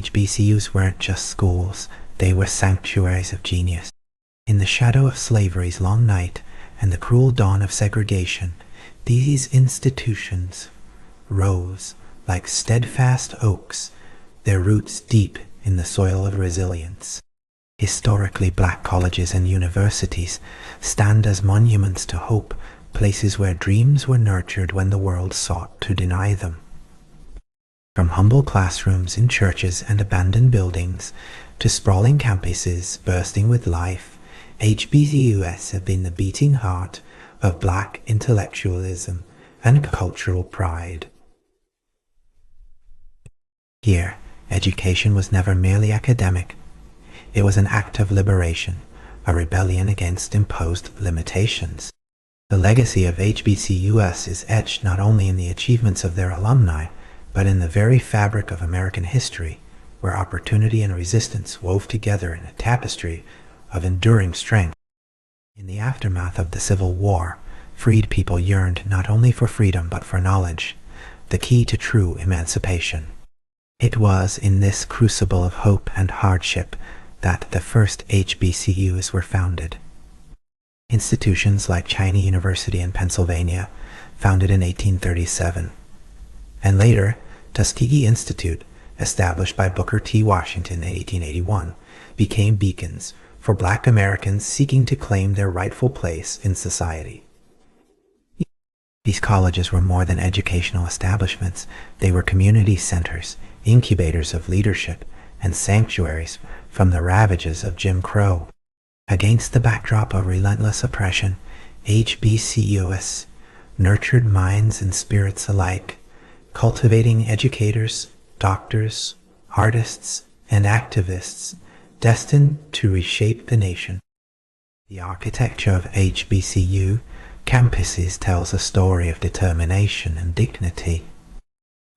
HBCUs weren't just schools, they were sanctuaries of genius. In the shadow of slavery's long night and the cruel dawn of segregation, these institutions rose like steadfast oaks, their roots deep in the soil of resilience. Historically black colleges and universities stand as monuments to hope, places where dreams were nurtured when the world sought to deny them. From humble classrooms in churches and abandoned buildings to sprawling campuses bursting with life, HBCUs have been the beating heart of black intellectualism and cultural pride. Here, education was never merely academic. It was an act of liberation, a rebellion against imposed limitations. The legacy of HBCUs is etched not only in the achievements of their alumni, but in the very fabric of American history, where opportunity and resistance wove together in a tapestry of enduring strength. In the aftermath of the Civil War, freed people yearned not only for freedom but for knowledge, the key to true emancipation. It was in this crucible of hope and hardship that the first HBCUs were founded. Institutions like Chinese University in Pennsylvania, founded in 1837, and later Tuskegee Institute, established by Booker T. Washington in 1881, became beacons for Black Americans seeking to claim their rightful place in society. These colleges were more than educational establishments. They were community centers, incubators of leadership, and sanctuaries from the ravages of Jim Crow. Against the backdrop of relentless oppression, HBCUs nurtured minds and spirits alike, cultivating educators, doctors, artists, and activists destined to reshape the nation. The architecture of HBCU campuses tells a story of determination and dignity.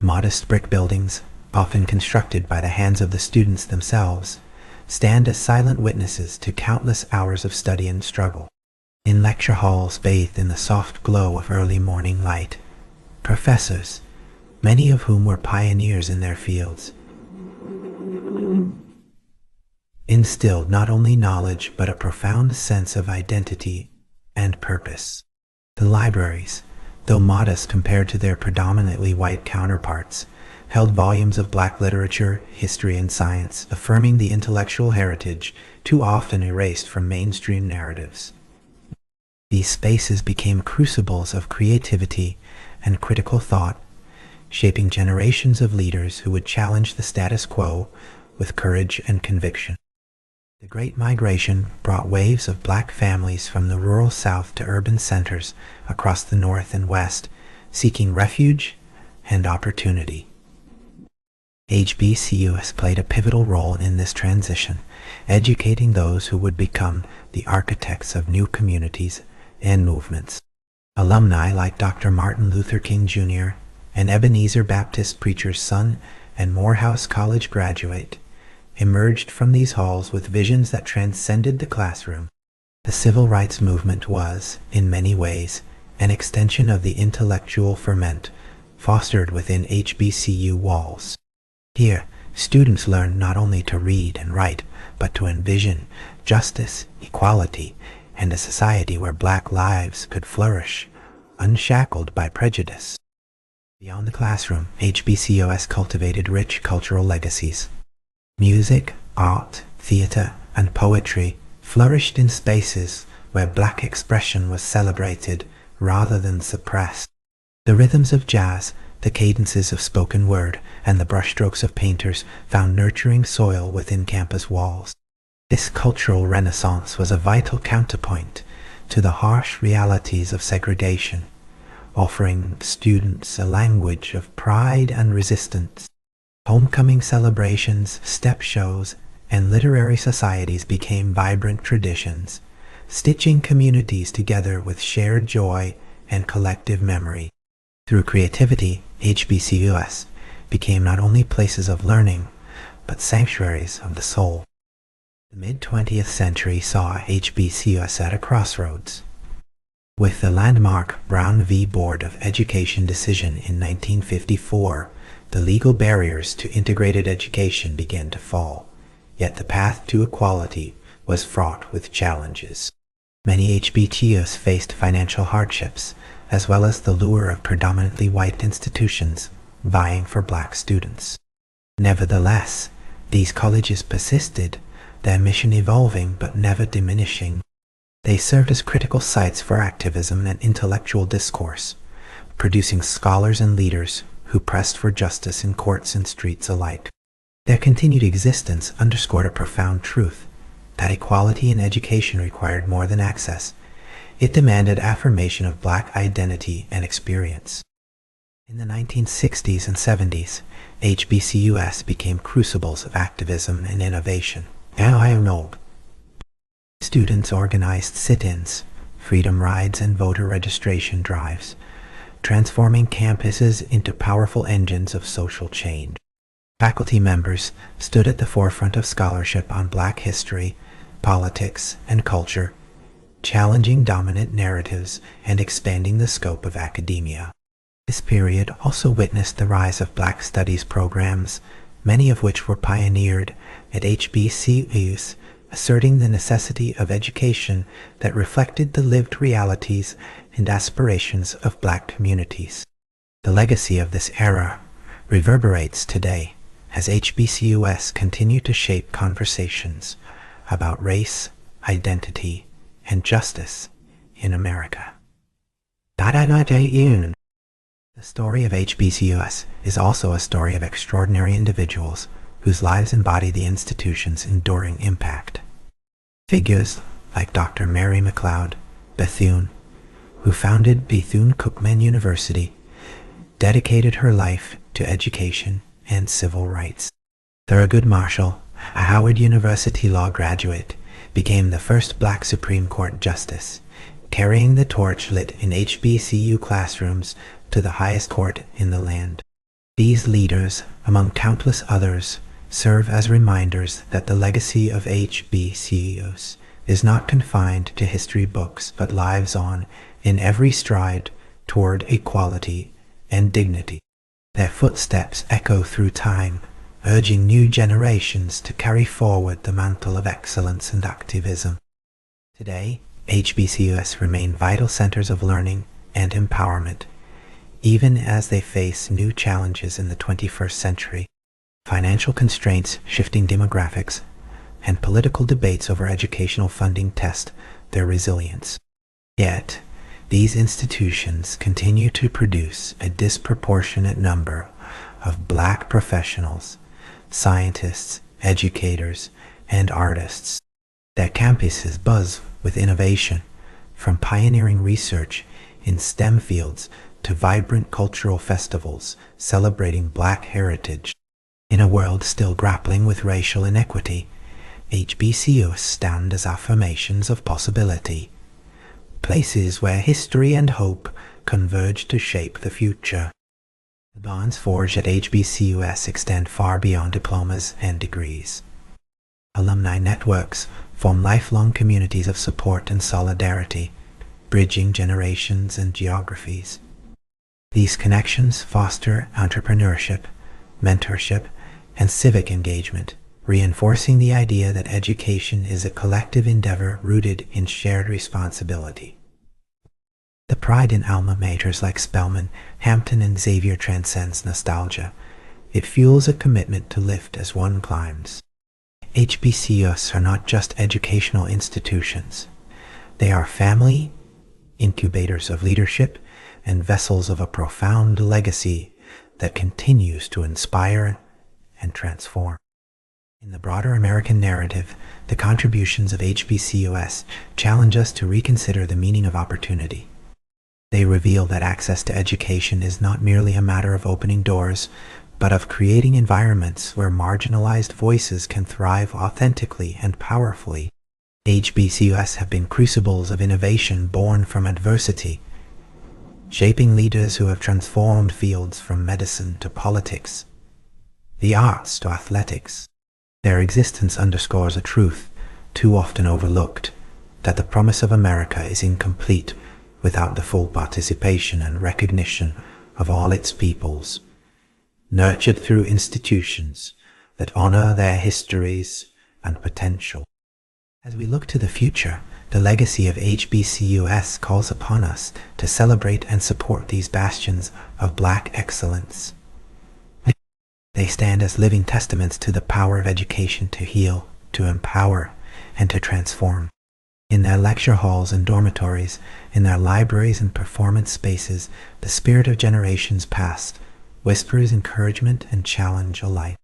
Modest brick buildings, often constructed by the hands of the students themselves, stand as silent witnesses to countless hours of study and struggle. In lecture halls bathed in the soft glow of early morning light, professors, many of whom were pioneers in their fields, instilled not only knowledge but a profound sense of identity and purpose. The libraries, though modest compared to their predominantly white counterparts, held volumes of Black literature, history, and science, affirming the intellectual heritage too often erased from mainstream narratives. These spaces became crucibles of creativity and critical thought, shaping generations of leaders who would challenge the status quo with courage and conviction. The Great Migration brought waves of Black families from the rural South to urban centers across the North and West, seeking refuge and opportunity. HBCUs played a pivotal role in this transition, educating those who would become the architects of new communities and movements. Alumni like Dr. Martin Luther King Jr., an Ebenezer Baptist preacher's son and Morehouse College graduate, emerged from these halls with visions that transcended the classroom. The civil rights movement was, in many ways, an extension of the intellectual ferment fostered within HBCU walls. Here, students learned not only to read and write, but to envision justice, equality, and a society where Black lives could flourish, unshackled by prejudice. Beyond the classroom, HBCUs cultivated rich cultural legacies. Music, art, theater, and poetry flourished in spaces where Black expression was celebrated rather than suppressed. The rhythms of jazz, the cadences of spoken word, and the brushstrokes of painters found nurturing soil within campus walls. This cultural renaissance was a vital counterpoint to the harsh realities of segregation, offering students a language of pride and resistance. Homecoming celebrations, step shows, and literary societies became vibrant traditions, stitching communities together with shared joy and collective memory. Through creativity, HBCUs became not only places of learning, but sanctuaries of the soul. The mid-20th century saw HBCUs at a crossroads. With the landmark Brown v. Board of Education decision in 1954, the legal barriers to integrated education began to fall, yet the path to equality was fraught with challenges. Many HBCUs faced financial hardships, as well as the lure of predominantly white institutions vying for black students. Nevertheless, these colleges persisted, their mission evolving but never diminishing. They served as critical sites for activism and intellectual discourse, producing scholars and leaders who pressed for justice in courts and streets alike. Their continued existence underscored a profound truth, that equality in education required more than access. It demanded affirmation of black identity and experience. In the 1960s and 70s, HBCUs became crucibles of activism and innovation. Students organized sit-ins, freedom rides, and voter registration drives, transforming campuses into powerful engines of social change. Faculty members stood at the forefront of scholarship on black history, politics, and culture, challenging dominant narratives and expanding the scope of academia. This period also witnessed the rise of black studies programs, many of which were pioneered at HBCUs, asserting the necessity of education that reflected the lived realities and aspirations of black communities. The legacy of this era reverberates today as HBCUs continue to shape conversations about race, identity, and justice in America. The story of HBCUs is also a story of extraordinary individuals whose lives embody the institution's enduring impact. Figures like Dr. Mary McLeod Bethune, who founded Bethune-Cookman University, dedicated her life to education and civil rights. Thurgood Marshall, a Howard University law graduate, became the first black Supreme Court justice, carrying the torch lit in HBCU classrooms to the highest court in the land. These leaders, among countless others, serve as reminders that the legacy of HBCUs is not confined to history books but lives on in every stride toward equality and dignity. Their footsteps echo through time, urging new generations to carry forward the mantle of excellence and activism. Today, HBCUs remain vital centers of learning and empowerment, even as they face new challenges in the 21st century. Financial constraints, shifting demographics, and political debates over educational funding test their resilience. Yet, these institutions continue to produce a disproportionate number of black professionals, scientists, educators, and artists. Their campuses buzz with innovation, from pioneering research in STEM fields to vibrant cultural festivals celebrating black heritage. In a world still grappling with racial inequity, HBCUs stand as affirmations of possibility, places where history and hope converge to shape the future. The bonds forged at HBCUs extend far beyond diplomas and degrees. Alumni networks form lifelong communities of support and solidarity, bridging generations and geographies. These connections foster entrepreneurship, mentorship, and civic engagement, reinforcing the idea that education is a collective endeavor rooted in shared responsibility. The pride in alma maters like Spelman, Hampton, and Xavier transcends nostalgia. It fuels a commitment to lift as one climbs. HBCUs are not just educational institutions. They are family, incubators of leadership, and vessels of a profound legacy that continues to inspire and transform. In the broader American narrative, the contributions of HBCUs challenge us to reconsider the meaning of opportunity. They reveal that access to education is not merely a matter of opening doors, but of creating environments where marginalized voices can thrive authentically and powerfully. HBCUs have been crucibles of innovation born from adversity, shaping leaders who have transformed fields from medicine to politics, the arts to athletics. Their existence underscores a truth, too often overlooked, that the promise of America is incomplete without the full participation and recognition of all its peoples. nurtured through institutions that honor their histories and potential. As we look to the future, the legacy of HBCUs calls upon us to celebrate and support these bastions of Black excellence. They stand as living testaments to the power of education to heal, to empower, and to transform. In their lecture halls and dormitories, in their libraries and performance spaces, the spirit of generations past whispers encouragement and challenge alike.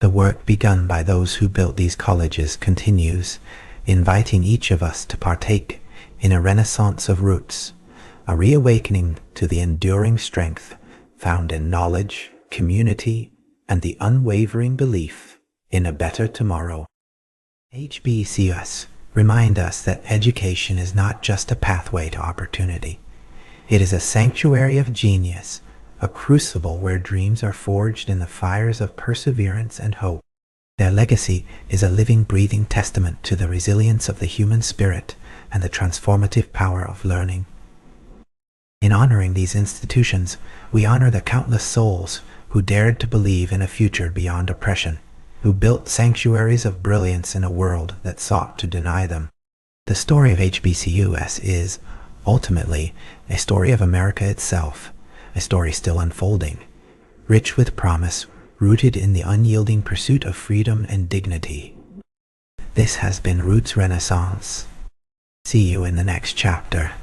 The work begun by those who built these colleges continues, inviting each of us to partake in a renaissance of roots, a reawakening to the enduring strength found in knowledge, community, and the unwavering belief in a better tomorrow. HBCUs remind us that education is not just a pathway to opportunity. It is a sanctuary of genius, a crucible where dreams are forged in the fires of perseverance and hope. Their legacy is a living, breathing testament to the resilience of the human spirit and the transformative power of learning. In honoring these institutions, we honor the countless souls who dared to believe in a future beyond oppression, who built sanctuaries of brilliance in a world that sought to deny them. The story of HBCUs is, ultimately, a story of America itself, a story still unfolding, rich with promise, rooted in the unyielding pursuit of freedom and dignity. This has been Roots Renaissance. See you in the next chapter.